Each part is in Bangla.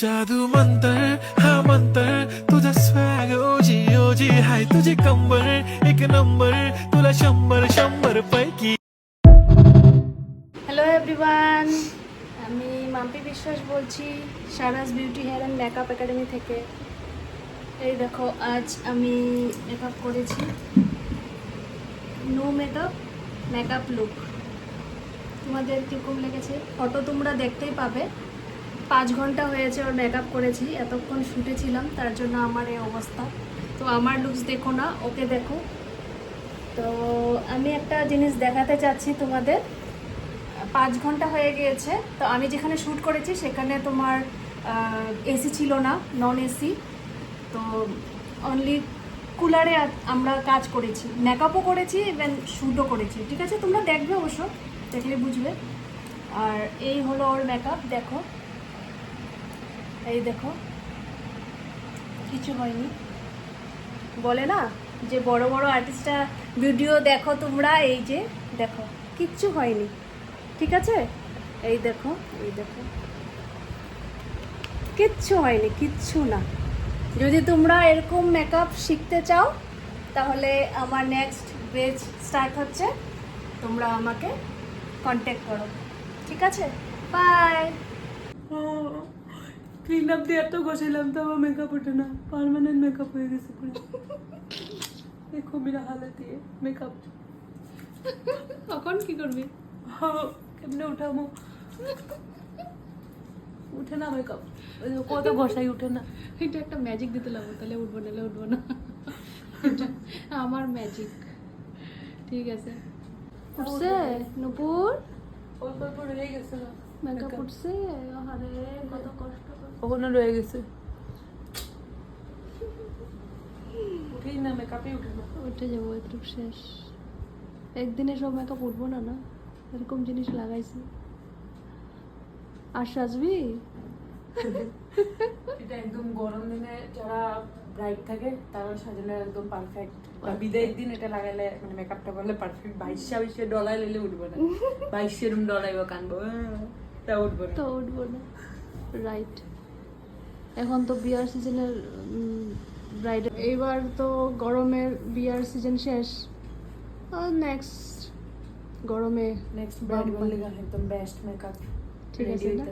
जादू मंतर हा मंतर तुझा स्वॅग ओजी ओजी हाय तुझे कंबर एक नंबर तुला 100 पैकी। হ্যালো এভরিওয়ান, আমি মাম্পি বিশ্বাস বলছি Saras beauty hair and makeup academy থেকে। এই দেখো, আজ আমি মেকআপ করেছি, নো মেকআপ মেকআপ লুক। তোমাদের কীরকম লেগেছে ফটো তোমরা দেখতেই পাবে। 5 ঘন্টা হয়েছে ওর মেকআপ করেছি, এতক্ষণ শুটে ছিলাম, তার জন্য আমার এই অবস্থা। তো আমার লুকস দেখো না, ওকে দেখো। তো আমি একটা জিনিস দেখাতে চাচ্ছি তোমাদের। 5 ঘন্টা হয়ে গিয়েছে, তো আমি যেখানে শ্যুট করেছি সেখানে তোমার এসি ছিল না, নন এসি। তো অনলি কুলারে আমরা কাজ করেছি, মেকআপও করেছি, ইভেন শ্যুটও করেছি। ঠিক আছে, তোমরা দেখবে, অবশ্য দেখলে বুঝবে। আর এই হলো ওর মেকআপ, দেখো, এই দেখো, কিছু হয়নি। বলে না যে বড় বড় আর্টিস্টরা ভিডিও দেখো তোমরা, এই যে দেখো, কিচ্ছু হয়নি। ঠিক আছে, এই দেখো, এই দেখো, কিচ্ছু হয়নি, কিচ্ছু না। যদি তোমরা এরকম মেকআপ শিখতে চাও তাহলে আমার নেক্সট বেচ স্টার্ট হচ্ছে, তোমরা আমাকে কন্ট্যাক্ট করো। ঠিক আছে, বাই। ক্লিন আপ দিয়ে এত ঘষাইলাম তো আমার মেকআপ ওঠে না, পার্মানেন্ট মেকআপ হয়ে গেছে পুরো। দেখো মেরা হালত ये মেকআপ। তখন কি করবি? কেমনে উঠাবো, উঠে না মেকআপ, কত ঘষাই উঠে না। এটা একটা ম্যাজিক দিতে লাগবে, তাহলে উঠবো, নাহলে উঠবো না। আমার ম্যাজিক। ঠিক আছে, উঠছে নুপুর, অল্প অল্প রয়ে গেছে না মেকআপ উঠছে। আরে কত কষ্ট করে। ওখানে রয়ে গেছে, উঠেই না, মেকআপই উঠে না। উঠে যাবো, একটু শেষ। একদিনে সব মেকআপ উঠবো না, না এরকম জিনিস লাগাইছি। আর সাজবি? এটা একদম গরম দিনে যারা ব্রাইট থাকে তারা সাজালে একদম পারফেক্ট। বিদায়ের দিন এটা লাগাইলে মানে মেকআপটা করলে পারফেক্ট। 2200 ডলার নিলে উঠবো না, 2200 রুম ডলাইব কানবো, তা উঠবো না, তো উঠবো না। রাইট, এখন তো বিয়ার সিজনের ব্রাইড, এইবার তো গরমের বিয়ার সিজন শেষ। নেক্সট গরমে নেক্সট ব্রাইড বললে একদম বেস্ট মেকআপ। ঠিক আছে না?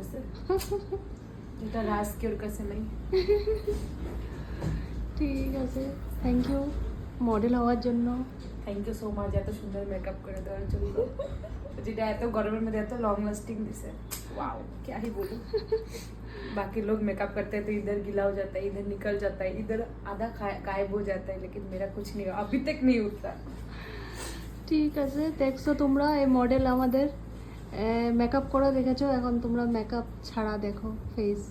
এটা রাজ কেউর কাছে নাই। ঠিক আছে, থ্যাংক ইউ মডেল হওয়ার জন্য। থ্যাংক ইউ সো মাচ এত সুন্দর মেকআপ করে দেওয়ার জন্য, যেটা এত গরমের মধ্যে এত লং লাস্টিং দিছে। वाओ, क्या ही बोलूं। बाकी लोग मेकअप करते हैं तो इधर गीला हो जाता है, इधर निकल जाता है, इधर आधा गायब हो जाता है, लेकिन मेरा कुछ नहीं, अभी तक नहीं उठता। ঠিক আছে, দেখছো তোমরা এই মডেল আমাদের মেকআপ করে দেখেছো, এখন তোমরা মেকআপ ছাড়া দেখো ফেস।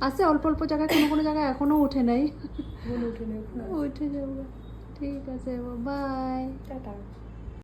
আছে অল্প অল্প জায়গায়, কোনো কোনো জায়গায় এখনো উঠে নাই, উঠে উঠে যাবো। ঠিক আছে, বাই, টাটা।